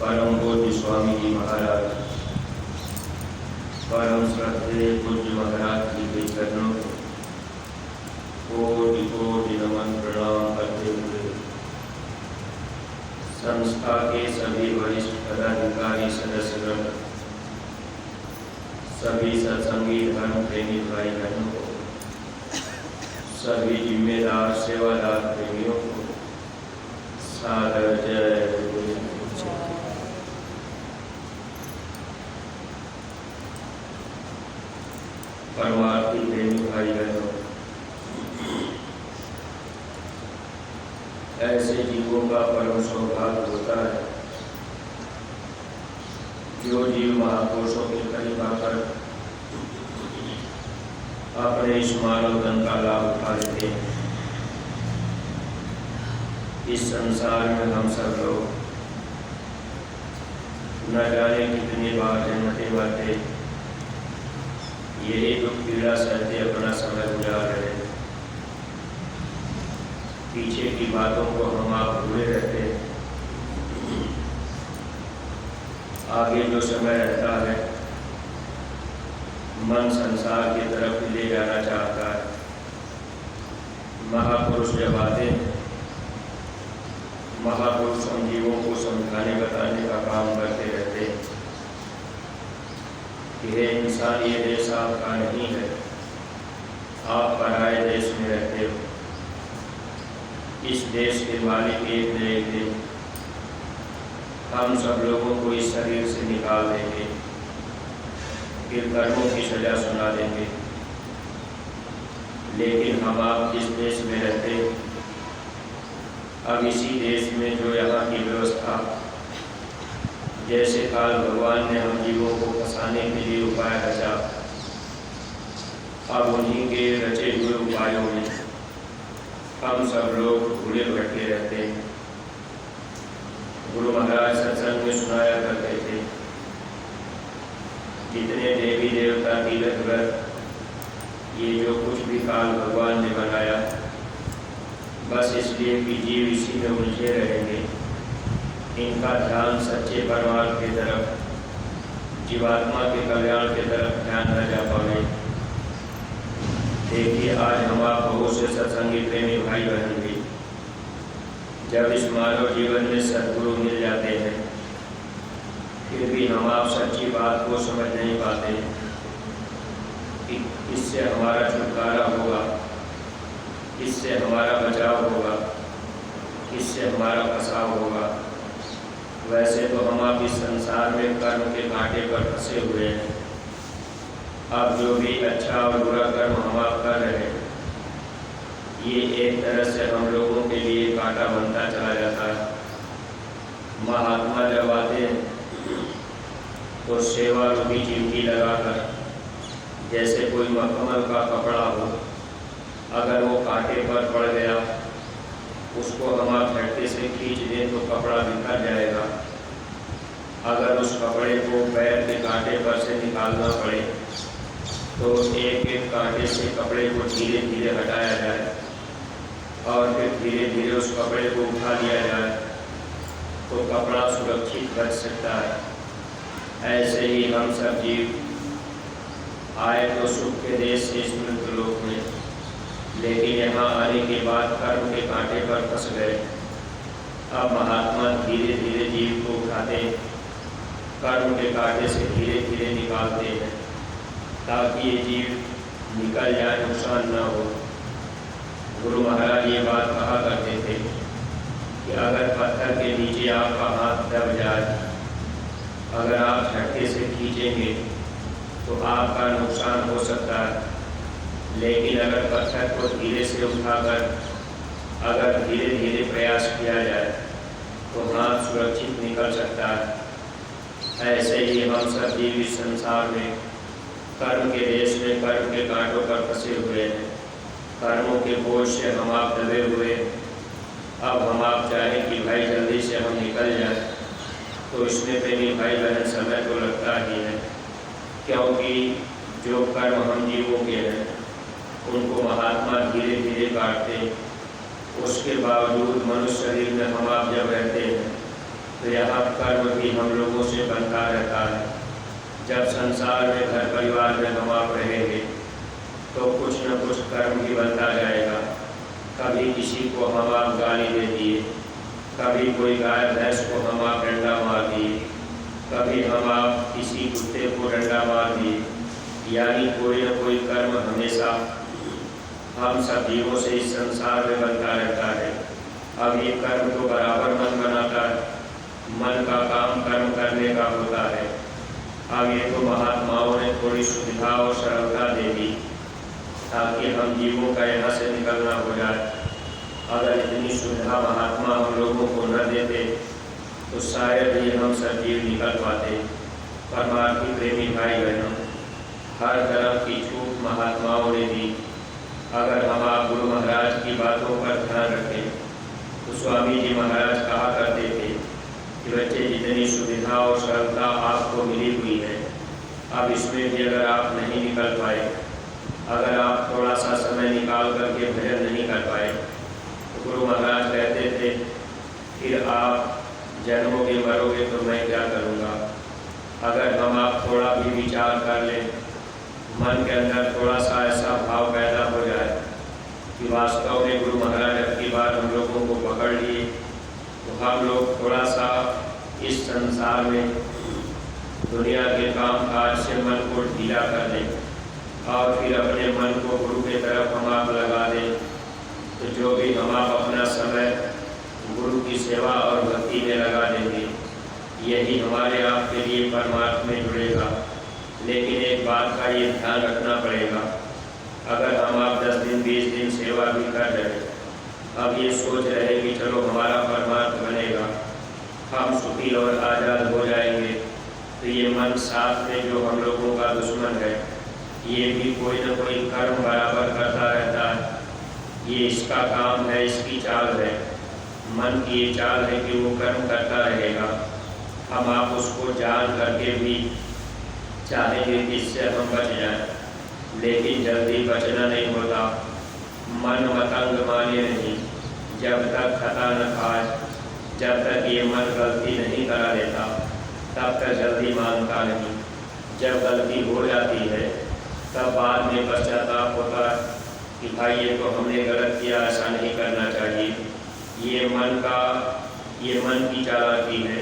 परम पूज्य स्वामी जी महाराज, परम श्रद्धेय पूज्य महाराज जी के चरणों कोटि कोटि नमन प्रणाम करते हुए संस्था के सभी वरिष्ठ पदाधिकारी सदस्यगण, सभी सत्संगी धर्म प्रेमी भाई बहनों को, सभी जिम्मेदार सेवादार प्रेमियों को सादर जय गुरु। परमार्थी प्रेमी भाई बहनों, ऐसे जीवों का परम सौभाग्य होता है जो जीव महापुरुषों के करीब आकर अपने इस मानव धन का लाभ उठा लेते हैं। इस संसार में हम सब लोग न जाने कितनी बार जन्मते मरते यही दुख पीड़ा सहते अपना समय गुजार रहे। पीछे की बातों को हम आप भूले रहते हैं। आगे जो समय रहता है मन संसार की तरफ ले जाना चाहता है। महापुरुष जब आते हैं, महापुरुष हम जीवों को समझाने बताने का काम करते रहते हैं कि हे इंसान, ये देश आपका नहीं है, आप पराये देश में रहते हो। इस देश के मालिक एक न एक दिन हम सब लोगों को इस शरीर से निकाल देंगे, फिर कर्मों की सजा सुना देंगे। लेकिन हम आप जिस देश में रहते हैं, अब इसी देश में जो यहाँ की व्यवस्था, जैसे काल भगवान ने हम जीवों को फंसाने के लिए उपाय रचा, अब उन्हीं के रचे हुए उपायों में हम सब लोग भूले भटके रहते हैं। गुरु महाराज सत्संग में सुनाया करते थे, जितने देवी देवता तीर्थ व्रत, ये जो कुछ भी काल भगवान ने बनाया, बस इसलिए कि जीव इसी में उलझे रहेंगे। इनका ध्यान सच्चे परमार्थ की तरफ, जीवात्मा के कल्याण की तरफ ध्यान न जा पाए। देखिए, आज हम आप बहुत से सत्संगी प्रेमी भाई बहन भी जब इस मानव जीवन में सद्गुरु मिल जाते हैं, फिर भी हम आप सच्ची बात को समझ नहीं पाते कि इससे हमारा छुटकारा होगा, इससे हमारा बचाव होगा, इससे हमारा बचाव होगा। वैसे तो हम आप इस संसार में कर्म के कांटे पर फंसे हुए हैं। अब जो भी अच्छा और बुरा कर्म हम आप कर रहे हैं, ये एक तरह से हम लोगों के लिए कांटा बनता चला जाता है। महात्मा जब आते हैं तो सेवा रूपी चिमटी लगाकर, जैसे कोई मखमल का कपड़ा हो, अगर वो कांटे पर पड़ गया, उसको हम आप झटके से खींच दें तो कपड़ा बिखर जाएगा। अगर उस कपड़े को पैर के कांटे पर से निकालना पड़े तो एक एक कांटे से कपड़े को धीरे धीरे हटाया जाए और फिर धीरे धीरे उस कपड़े को उठा लिया जाए तो कपड़ा सुरक्षित बच सकता है। ऐसे ही हम सब जीव आए तो सुख के देश से इस मृत्यु लोक में, लेकिन यहाँ आने के बाद कर्म के कांटे पर फंस गए। अब महात्मा धीरे धीरे जीव को उठाते, कर्म के कांटे से धीरे धीरे निकालते हैं ताकि ये जीव निकल जाए, नुकसान न हो। गुरु महाराज ये बात कहा करते थे कि अगर पत्थर के नीचे आपका हाथ दब जाए, अगर आप झटके से खींचेंगे तो आपका नुकसान हो सकता है, लेकिन अगर पत्थर को धीरे से उठाकर अगर धीरे धीरे प्रयास किया जाए तो हाथ सुरक्षित निकल सकता है। ऐसे ही हम सब जीव इस संसार में कर्म के देश में कर्म के कांटों पर फंसे हुए हैं। कर्मों के बोझ से हम आप दबे हुए। अब हम आप चाहें कि भाई जल्दी से हम निकल जाएं, तो इसमें प्रेमी भाई बहन समय तो लगता ही है, क्योंकि जो कर्म हम जीवों के हैं उनको महात्मा धीरे धीरे काटते। उसके बावजूद मनुष्य शरीर में हम आप जब रहते हैं तो यहाँ कर्म भी हम लोगों से बनता रहता है। जब संसार में घर परिवार में हम आप रहेंगे तो कुछ न कुछ कर्म भी बनता जाएगा। कभी किसी को हम आप गाली दे दिए, कभी कोई गाय भैंस को हम आप डंडा मार दिए, कभी हम आप किसी कुत्ते को डंडा मार दिए, यानी कोई न कोई कर्म हमेशा हम सब जीवों से इस संसार में बनता रहता है। अब ये कर्म तो बराबर मन बनाता है, मन का काम कर्म करने का होता है। अब ये तो महात्माओं ने थोड़ी सुविधा और सरलता दे दी ताकि हम जीवों का यहाँ से निकलना हो जाए। अगर इतनी सुविधा महात्मा हम लोगों को न देते तो शायद ही हम सब जीव निकल पाते। परमार्थी प्रेमी भाई बहनों, हर तरह की छूट महात्माओं ने दी। अगर हम आप गुरु महाराज की बातों पर ध्यान रखें तो स्वामी जी महाराज कहा करते थे कि बच्चे जितनी सुविधा और सरलता आपको मिली हुई है, अब इसमें भी अगर आप नहीं निकल पाए, अगर आप थोड़ा सा समय निकाल करके भजन नहीं कर पाए, तो गुरु महाराज कहते थे फिर आप जन्मोगे मरोगे तो मैं क्या करूँगा। अगर हम आप थोड़ा भी विचार कर लें, मन के अंदर थोड़ा सा ऐसा भाव पैदा हो जाए कि वास्तव में गुरु महाराज अब की बार हम लोगों को पकड़ लिए, तो हम लोग थोड़ा सा इस संसार में दुनिया के काम काज से मन को ढीला कर दें और फिर अपने मन को गुरु की तरफ हम आप लगा दें। तो जो भी हम आप अपना समय गुरु की सेवा और भक्ति में लगा देंगे, यही हमारे आपके लिए परमार्थ में जुड़ेगा। लेकिन एक बात का ये ध्यान रखना पड़ेगा, अगर हम आप 10 दिन 20 दिन सेवा भी कर रहे, अब ये सोच रहे कि चलो हमारा परमार्थ बनेगा, हम सुखी और आज़ाद हो जाएंगे, तो ये मन साथ में जो हम लोगों का दुश्मन है, ये भी कोई न कोई कर्म बराबर करता रहता है। ये इसका काम है, इसकी चाल है, मन की ये चाल है कि वो कर्म करता रहेगा। हम आप उसको जान करके भी चाहेंगे कि इससे हम बच जाएं, लेकिन जल्दी बचना नहीं होता। मन मतंग माने नहीं, जब तक खता न खाए, जब तक ये मन गलती नहीं करा देता तब तक जल्दी मानता नहीं। जब गलती हो जाती है तब बाद में पश्चाताप होता है कि भाई ये तो हमने गलत किया, ऐसा नहीं करना चाहिए। ये मन की चालाकी है,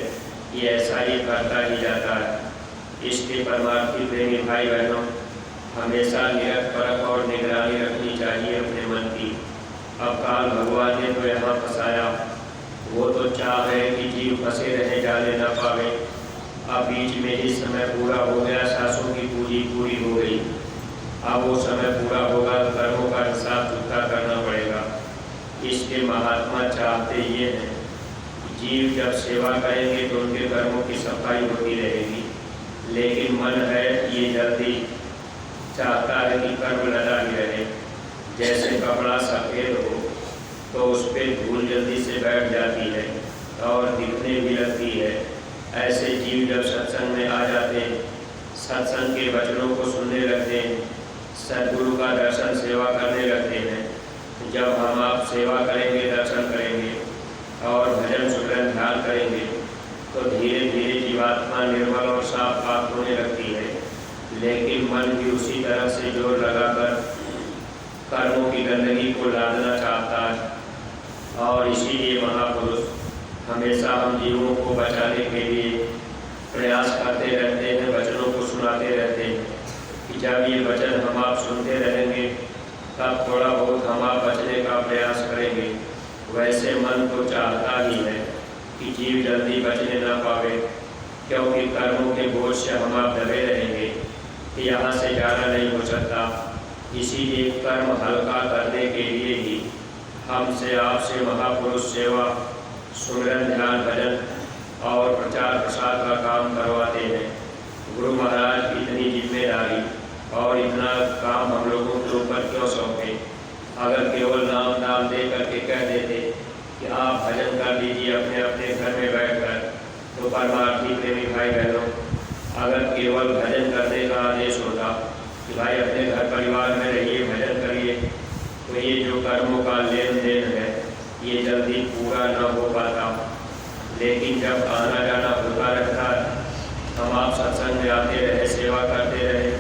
ये ऐसा ही करता ही जाता है। इसके परमार्थी प्रेमी भाई बहनों, हमेशा निरंतर और निगरानी रखनी चाहिए अपने मन की। अब काल भगवान ने तो यहाँ फंसाया, वो तो चाह है कि जीव फंसे रहे, जाने ना पावे। अब बीच में ही समय पूरा हो गया, सासों की पूरी पूरी हो गई। अब वो समय पूरा होगा, कर्मों का हिसाब चुकता करना पड़ेगा। इसके महात्मा चाहते ये हैं, जीव जब सेवा करेंगे तो उनके कर्मों की सफाई होती रहेगी, लेकिन मन है ये जल्दी चाहता है कि कर्म लगा ही रहे। जैसे कपड़ा सफ़ेद हो तो उस पर धूल जल्दी से बैठ जाती है और दिखने भी लगती है। ऐसे जीव जब सत्संग में आ जाते हैं, सत्संग के वचनों को सुनने लगते हैं, सद्गुरु का दर्शन सेवा करने लगते हैं, जब हम आप सेवा करेंगे, दर्शन करेंगे और भजन सुमरन ध्यान करेंगे तो धीरे धीरे जीवात्मा निर्मल और साफ पाक होने लगती है। लेकिन मन भी उसी तरह से जोर लगाकर कर्मों की गंदगी को लादना चाहता है। और इसीलिए महापुरुष हमेशा हम जीवों को बचाने के लिए प्रयास करते रहते हैं, वचनों को सुनाते रहते हैं कि जब ये वचन हम आप सुनते रहेंगे तब थोड़ा बहुत हम आप बचने का प्रयास करेंगे। वैसे मन तो चाहता ही है कि जीव जल्दी बचने न पावे, क्योंकि कर्मों के बोझ से हम आप दबे रहेंगे कि यहाँ से जाना नहीं हो सकता। इसीलिए कर्म हल्का करने के लिए ही हमसे आपसे महापुरुष सेवा, सुमिरन, ध्यान, भजन और प्रचार प्रसार का काम करवाते हैं। गुरु महाराज की इतनी जिम्मेदारी और इतना काम हम लोगों के ऊपर क्यों सौंपे? अगर केवल नाम दाम दे करके कह देते कि आप भजन कर लीजिए अपने अपने घर में बैठकर, तो परमार्थी प्रेमी भाई बहनों, अगर केवल भजन करने का आदेश होता कि भाई अपने घर परिवार में रहिए, भजन करिए, तो ये जो कर्मों का लेन देन है ये जल्दी पूरा न हो पाता। लेकिन जब आना जाना होता रहता है, हम आप सत्संग में आते रहे, सेवा करते रहे,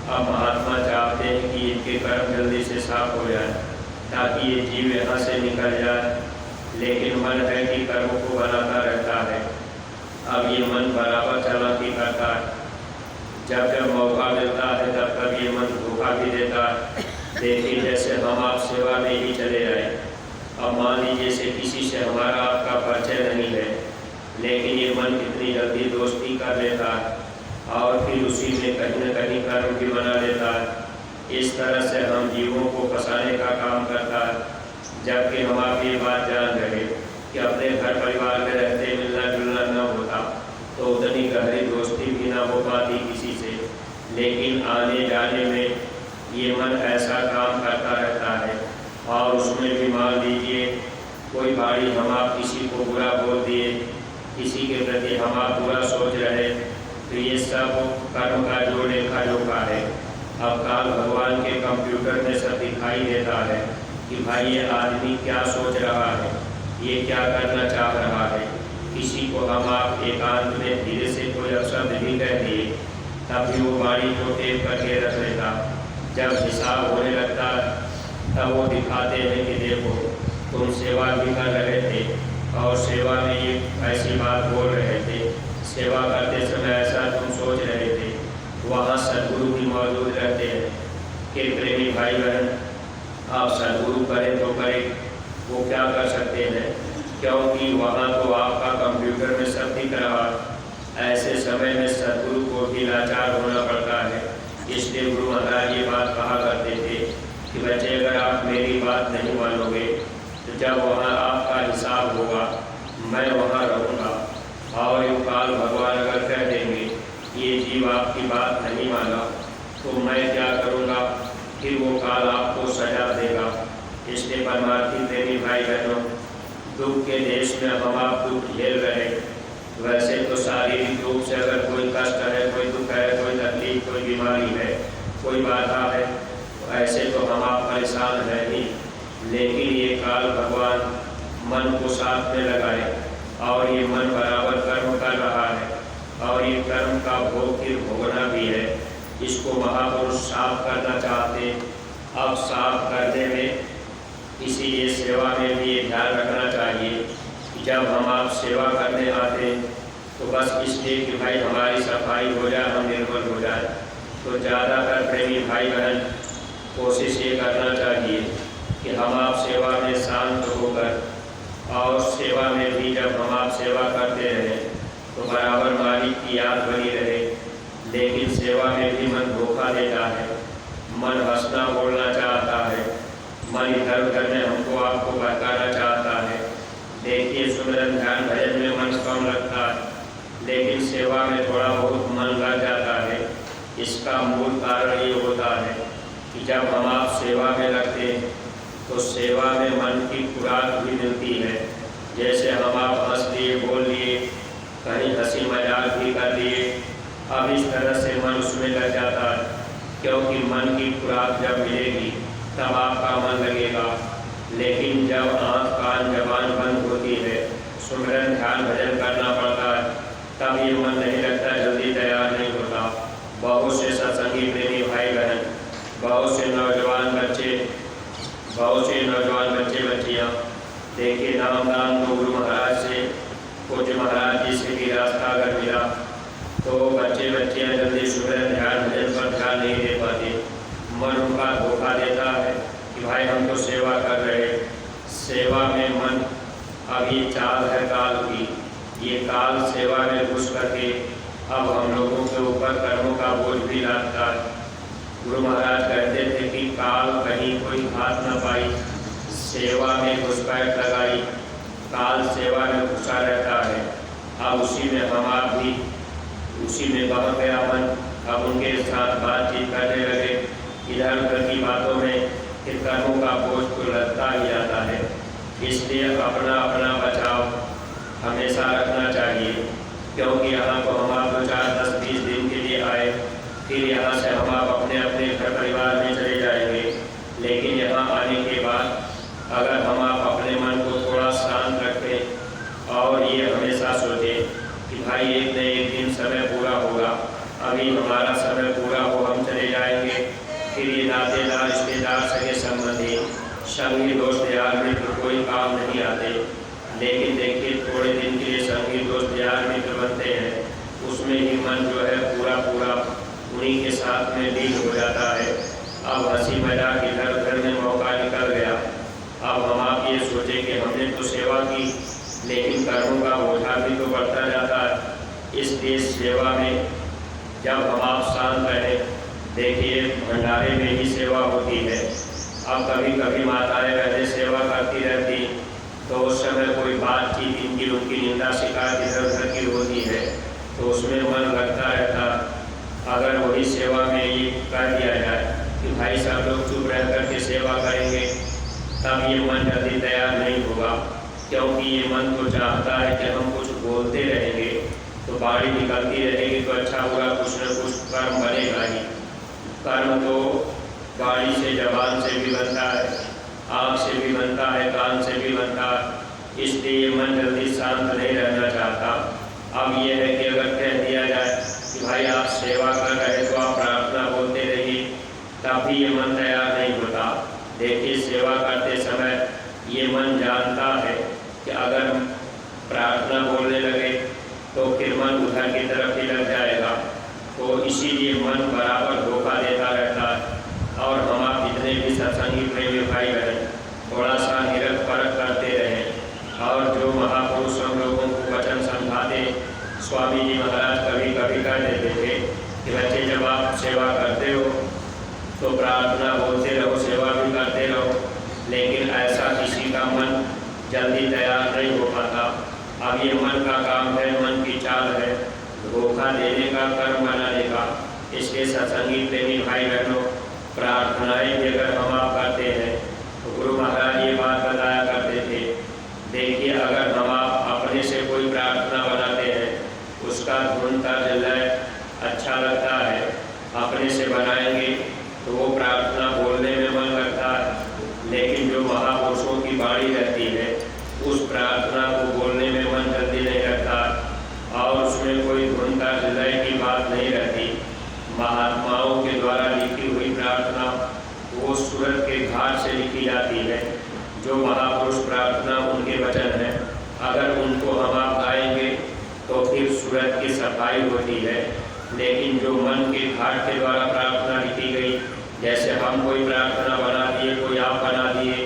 अब महात्मा चाहते हैं कि इनके कर्म जल्दी से साफ हो जाए ताकि ये जीव यहाँ से निकल जाए। लेकिन मन है कि कर्म को बनाता रहता है। अब ये मन बराबर चालाकी करता है। जब जब मौका मिलता है तब तब ये मन धोखा भी देता है। देखिए जैसे हम आप सेवा में ही चले आए, अब मान लीजिए से किसी से हमारा आपका परिचय नहीं है, लेकिन ये मन कितनी जल्दी दोस्ती कर लेता है और फिर उसी में कहीं न कहीं कर्म भी बना लेता है। इस तरह से हम जीवों को फंसाने का काम करता है, जबकि हम आप ये बात जान रहे कि अपने घर परिवार में रहते मिलना जुलना न होता तो उतनी गहरी दोस्ती भी ना हो पाती किसी से। लेकिन आने जाने में ये मन ऐसा काम करता रहता है और उसमें भी मान लीजिए कोई भारी हम आप किसी को बुरा बोल दिए, किसी के प्रति हम आप बुरा सोच रहे, तो ये सब कर्म का जो लेखा जोखा है। अब काल भगवान के कंप्यूटर में सब दिखाई देता है कि भाई ये आदमी क्या सोच रहा है, ये क्या करना चाह रहा है। किसी को हम आप एकांत में धीरे से कोई शब्द भी कह दिए, तब भी वो वाणी को टेप करके रख लेता। जब हिसाब होने लगता तब वो दिखाते हैं कि देखो तुम सेवा भी कर रहे थे और सेवा में ये ऐसी बात बोल रहे थे, सेवा करते समय ऐसा तुम सोच रहे थे। वहाँ सद्गुरु भी मौजूद रहते हैं कि प्रेमी भाई बहन, आप सद्गुरु करें तो करें, वो क्या कर सकते हैं, क्योंकि वहाँ तो आपका कंप्यूटर में सब दिख रहा। ऐसे समय में सद्गुरु को भी लाचार होना पड़ता है। इसलिए गुरु महाराज ये बात कहा करते थे कि बच्चे अगर आप मेरी बात नहीं मानोगे तो जब वहाँ आपका हिसाब होगा मैं वहाँ रहूँगा। और ये काल भगवान अगर कह देंगे ये जीव आपकी बात नहीं माना तो मैं क्या करूँगा, फिर वो काल आपको सजा देगा। इसलिए परमार्थी प्रेमी भाई बहनों, दुख के देश में हम आप दुख झेल रहे। वैसे तो शारीरिक रूप से अगर कोई कष्ट है, कोई दुख है, कोई तकलीफ, कोई बीमारी है, कोई बाधा है, तो ऐसे तो हम आप परेशान हैं ही। लेकिन ये काल भगवान मन को साथ में लगाए और ये मन बराबर कर्म कर रहा है और ये कर्म का भोग फिर भोगना भी है। इसको महापुरुष साफ करना चाहते। अब साफ करने में इसीलिए सेवा में भी ये ध्यान रखना चाहिए कि जब हम आप सेवा करने आते तो बस इसलिए कि भाई हमारी सफाई हो जाए, हम निर्मल हो जाए। तो ज़्यादातर प्रेमी भाई बहन कोशिश ये करना चाहिए कि हम आप सेवा में शांत होकर, और सेवा में भी जब हम आप सेवा करते रहें तो बराबर मालिक की याद बनी रहे। लेकिन सेवा में भी मन धोखा देता है, मन हंसना बोलना चाहता है, मन इधर उधर में हमको आपको भटकाना चाहता है। देखिए सुमिरन ध्यान भजन में मन कम लगता है, लेकिन सेवा में थोड़ा बहुत मन लग जाता है। इसका मूल कारण ये होता है कि जब हम आप सेवा में लगते हैं तो सेवा में मन की खुराक भी मिलती है। जैसे हम आप हंस लिए, बोल लिए, कहीं हंसी मजाक भी कर लिए, अब इस तरह से मन उसमें लग जाता है, क्योंकि मन की खुराक जब मिलेगी तब आपका मन लगेगा। लेकिन जब आँख कान जबान बंद होती है, सुमिरन ध्यान भजन करना पड़ता है, तब ये मन नहीं लगता, जल्दी तैयार नहीं होता। बहुत से सत्संगी प्रेमी भाई बहन, बहुत से नौजवान बच्चे बच्चियाँ, देखिए नाम दान तो गुरु महाराज से, पूज्य महाराज जी से भी रास्ता अगर मिला तो बच्चे बच्चियाँ जल्दी सुमिरन ध्यान भजन पर ध्यान नहीं दे पाते। मन उनका धोखा देता है भाई हम तो सेवा कर रहे, सेवा में मन अभी चाल है काल की, ये काल सेवा में घुस करके अब हम लोगों के ऊपर कर्मों का बोझ भी लादता है। गुरु महाराज कहते थे कि काल कहीं कोई हाथ न पाई, सेवा में घुसपैठ लगाई, काल सेवा में घुसा रहता है। अब उसी में हम आप भी उसी में बह गया मन, अब उनके साथ बातचीत करने लगे, इधर उधर की बातों में फिर कर्मों का बोझ तो लगता ही जाता है। इसलिए अपना अपना बचाव हमेशा रखना चाहिए, क्योंकि यहाँ को हम आप 2, 4, 10, 20 दिन के लिए आए, फिर यहाँ से हम आप अपने अपने घर परिवार में चले जाएंगे। लेकिन यहाँ आने के बाद अगर हम आप अपने मन को थोड़ा शांत रखें और ये हमेशा सोचें कि भाई एक न एक दिन समय पूरा होगा, अभी हमारा समय पूरा हो हम चले जाएंगे, फिर ये नातेदार रिश्तेदार सगे संबंधी संगी दोस्त यार मित्र कोई काम नहीं आते। लेकिन देखिए थोड़े दिन के लिए संगी दोस्त यार मित्र बनते हैं, उसमें ही मन जो है पूरा पूरा उन्हीं के साथ में लीन हो जाता है। अब हंसी मजाक इधर उधर में मौका निकल गया। अब हम आप ये सोचें कि हमने तो सेवा की, लेकिन कर्मों का बोझा भी तो बढ़ता जाता है। इसलिए सेवा में जब हम आप शांत रहें, देखिए भंडारे में ही सेवा होती है। अब कभी कभी माताएं पहले सेवा करती रहती, तो उस समय कोई बातचीत इनकी उनकी निंदा शिकायत इधर उधर की होती है, तो उसमें मन लगता रहता। अगर वही सेवा में ये कह दिया जाए कि भाई सब लोग चुप रह करके सेवा करेंगे, तब ये मन जल्दी तैयार नहीं होगा, क्योंकि ये मन तो चाहता है कि हम कुछ बोलते रहेंगे तो बाड़ी निकलती रहेगी, तो अच्छा बुरा कुछ न कुछ कर्म बनेगा ही। कर्म तो गाड़ी से जबान से भी बनता है, आँख से भी बनता है, कान से भी बनता है। इसलिए मन जल्दी शांत नहीं रहना चाहता। अब ये है कि अगर कह दिया जाए कि भाई आप सेवा कर रहे तो आप प्रार्थना बोलते रहिए, तब भी ये मन तैयार नहीं होता। देखिए सेवा करते समय ये मन जानता है कि अगर प्रार्थना बोलने लगे तो फिर मन उधर की तरफ ही लग जाएगा, तो इसीलिए मन बराबर धोखा देता रहता है। और हम आप जितने भी सत्संगी प्रेमी भाई बहन थोड़ा सा निरंतर करते रहें, और जो महापुरुष हम लोगों को वचन समझाते, स्वामी जी महाराज कभी कभी कह देते थे कि बच्चे जब आप सेवा करते हो तो प्रार्थना बोलते रहो, सेवा भी करते रहो, लेकिन ऐसा किसी का मन जल्दी तैयार नहीं हो पाता। अब ये मन का काम है, मन की चाल है, धोखा देने का, कर्म बनाने का। इसके सत्संगी प्रेमी भाई बहनों, प्रार्थनाएं भी अगर हम आप करते हैं तो गुरु महाराज ये बात बताया करते थे, देखिए अगर हम आप अपने से कोई प्रार्थना बनाते हैं, उसका धुन तर्ज लय अच्छा लगता है, अपने से बनाएंगे तो वो प्रार्थना बोलने में मन लगता है। लेकिन जो महापुरुषों की बाणी रहती है, उस प्रार्थना को बोलने में मन जल्दी नहीं लगता, और उसमें कोई धुन तर्ज लय की बात नहीं रहती। महात्माओं के द्वारा लिखी हुई प्रार्थना वो सूरत के घाट से लिखी जाती है। जो महापुरुष प्रार्थना उनके वचन हैं, अगर उनको हम आप गाएंगे तो फिर सूरत की सफाई होती है। लेकिन जो मन के घाट के द्वारा प्रार्थना लिखी गई, जैसे हम कोई प्रार्थना बना दिए, कोई आप बना दिए,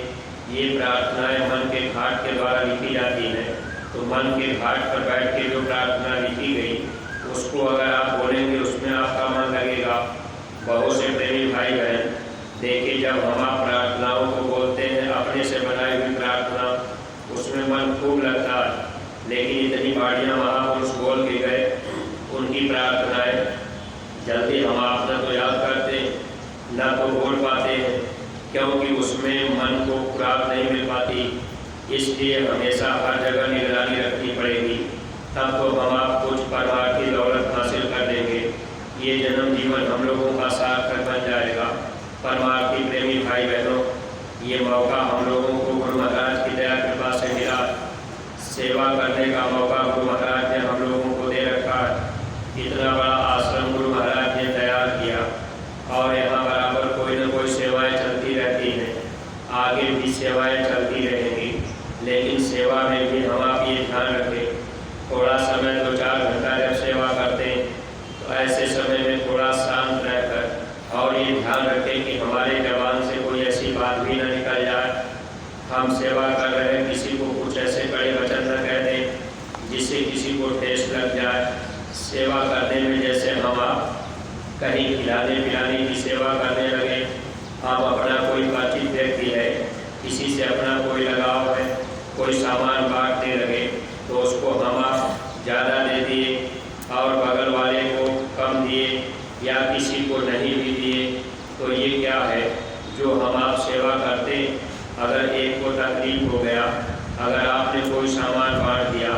ये प्रार्थनाएं मन के घाट के द्वारा लिखी जाती हैं। तो मन के घाट पर बैठ के जो प्रार्थना लिखी गई, उसको अगर आप बोलेंगे उसमें आपका मन लगेगा। बहुत से प्रेमी भाई बहन देखिए, जब हम आप प्रार्थनाओं को बोलते हैं, अपने से बनाई हुई प्रार्थना, उसमें मन खूब लगता है। लेकिन इतनी बाड़ियाँ महापुरुष बोल के गए, उनकी प्रार्थनाएं जल्दी हम आप न तो याद करते न तो बोल पाते हैं, क्योंकि उसमें मन को खुराक नहीं मिल पाती। इसलिए हमेशा हर जगह निगरानी रखनी पड़ेगी, तब तो हम आप कुछ परमार्थी दौलत हासिल कर लेंगे। ये जन्म जीवन हम लोगों का सार्थक बन जाएगा। परमार्थी प्रेमी भाई बहनों, ये मौका हम लोगों को गुरु महाराज की दया कृपा से मिला। सेवा करने का मौका गुरु महाराज ने हम लोगों को दे रखा है। इतना बड़ा आश्रम गुरु महाराज ने तैयार किया, और यहाँ बराबर कोई न कोई सेवाएं चलती रहती हैं, आगे भी सेवाएं चलती रहेंगी। लेकिन सेवा में भी हम आप ये ध्यान रखें, थोड़ा समय 2-4 घंटा जब सेवा करते हैं तो ऐसे समय में थोड़ा शांत रहकर, और ये ध्यान रखें कि हमारे जबान से कोई ऐसी बात भी न हम सेवा कर रहे हैं, किसी को कुछ ऐसे कड़े वचन न कह दें जिससे किसी को ठेस लग जाए। सेवा करने में जैसे हम आप कहीं खिलाने पिलाने की सेवा करने लगे, आप अपना कोई परिचित व्यक्ति है, किसी से अपना कोई लगाव है, कोई सामान बांटने लगे तो उसको हम आप ज़्यादा दे दिए और बगल वाले को कम दिए या किसी को नहीं भी दिए, तो ये क्या है? जो हम आप सेवा करते, अगर एक को तकलीफ हो गया, अगर आपने कोई सामान बांट दिया,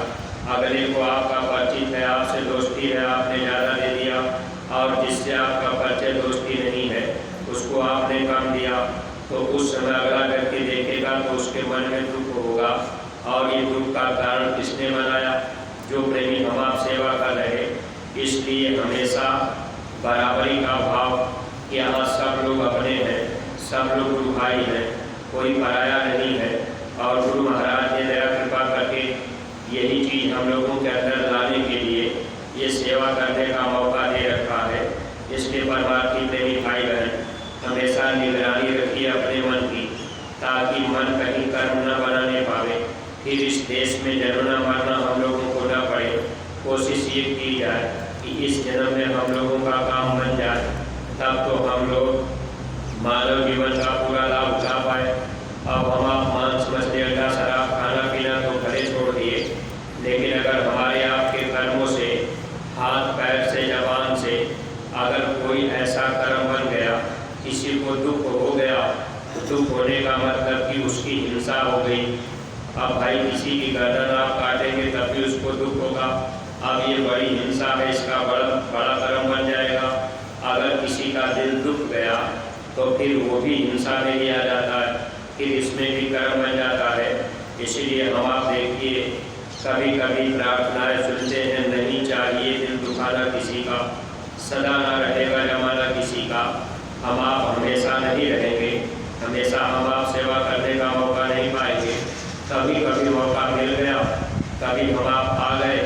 अगले को आपका परिचित है, आपसे दोस्ती है, आपने ज़्यादा दे दिया, और जिससे आपका परिचय दोस्ती नहीं है उसको आपने कम दिया, तो उस समय अगला व्यक्ति देखेगा तो उसके मन में दुख होगा। और ये दुख का कारण किसने बनाया? जो प्रेमी हम आप सेवा कर रहे। इसलिए हमेशा बराबरी का भाव कि यहाँ सब लोग अपने हैं, सब लोग गुरु भाई हैं, कोई पराया नहीं है। और गुरु महाराज ने दया कृपा करके यही चीज़ हम लोगों के अंदर लाने के लिए ये सेवा करने का मौका दे रखा है। इसलिए परमार्थी प्रेमी भाई बहन हमेशा निगरानी रखिए अपने मन की, ताकि मन कहीं कर्म न बनाने पावे, फिर इस देश में जन्मना मरना हम लोगों को न पड़े। कोशिश ये की जाए कि इस जन्म में हम लोगों का काम बन जाए, तब तो हम लोग मानव जीवन का पूरा लाभ उठा पाए। अब हम आप मांस मछली अंडा शराब खाना पीना तो भले छोड़ दिए, लेकिन अगर हमारे आपके कर्मों से, हाथ पैर से, जबान से अगर कोई ऐसा कर्म बन गया, किसी को दुख हो गया, दुख होने का मतलब कि उसकी हिंसा हो गई। अब भाई किसी की गर्दन आप काटेंगे तब भी उसको दुख होगा। अब ये बड़ी हिंसा है, इसका बड़ा कर्म बन जाएगा। अगर किसी का दिल दुख गया तो फिर वो भी हिंसा में ही आ जाता है, फिर इसमें भी कर्म बन जाता है। इसीलिए हम आप देखिए कभी कभी प्रार्थनाएं सुनते हैं, नहीं चाहिए दिल दुखाना किसी का, सदा ना रहेगा जमाना किसी का। हम आप हमेशा नहीं रहेंगे, हमेशा हम आप सेवा करने का मौका नहीं पाएंगे। कभी कभी मौका मिल गया, कभी हम आप आ गए,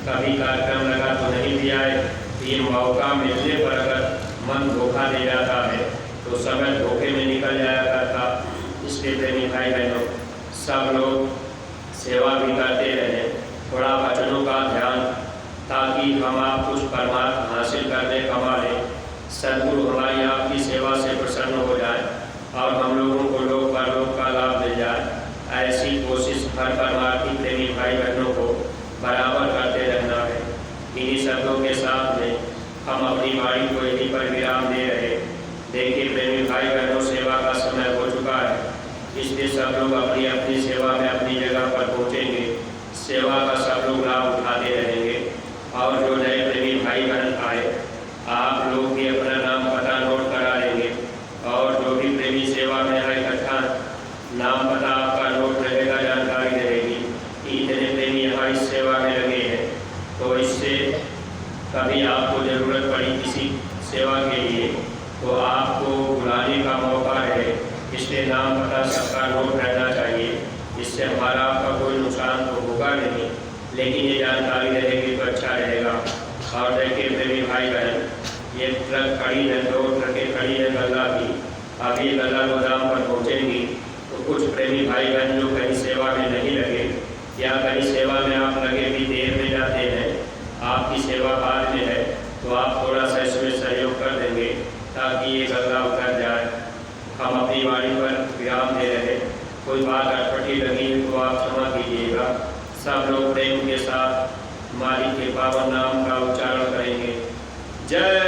कभी कार्यक्रम लगा तो नहीं भी आए। ये मौका मिलने पर अगर मन धोखा दे जाता है तो समय धोखे में निकल जाया करता। इसलिए प्रेमी भाई बहनों सब लोग सेवा भी करते रहें, थोड़ा वचनों का ध्यान, ताकि हम आप कुछ परमार्थ हासिल करने कमा लें। सद्गुरु हमारी आपकी सेवा से प्रसन्न हो जाए और हम लोगों को लोक परलोक का लाभ मिल जाए। ऐसी कोशिश हर परमार्थी प्रेमी भाई बहनों को बराबर करते रहना है। इन्हीं शब्दों के साथ में हम अपनी वाणी को यहीं पर विराम दे रहे। देखिए प्रेमी भाई बहनों सेवा का समय हो चुका है, इसलिए सब लोग अपनी अपनी सेवा में अपनी जगह पर पहुँचेंगे। सेवा का सब लोग लाभ उठाते रहेंगे। और जो नए प्रेमी भाई बहन आए, आप लोग भी अपना नाम पता नोट करा लेंगे, और जो भी प्रेमी सेवा में है इकट्ठा नाम पता आपका नोट रहेगा, जानकारी रहेगी कि इतने प्रेमी यहाँ इस सेवा में लगे हैं। तो इससे कभी आपको ज़रूरत पड़ी किसी सेवा के लिए तो आपको बुलाने का मौका रहे। इसलिए नाम पता सबका नोट रहना चाहिए। इससे हमारा आपका कोई नुकसान तो होगा नहीं, लेकिन ये जानकारी रहेगी तो अच्छा रहेगा। और देखिए प्रेमी भाई बहन, ये ट्रक खड़ी है, 2 ट्रकें खड़ी है गल्ला की। अभी गल्ला गोदाम पर पहुँचेंगी तो कुछ प्रेमी भाई बहन जो कहीं सेवा में नहीं लगे या कहीं सेवा में आप लगे भी देर में जाते हैं, आपकी सेवा बाद में है, तो आप थोड़ा सा इसमें सहयोग कर देंगे ताकि ये गल्ला उतर जाए। हम अपनी वाणी पर विराम दे रहे। कोई बात अटपटी लगी तो आप क्षमा कीजिएगा। सब लोग प्रेम के साथ मालिक के पावन नाम का उच्चारण करेंगे। जय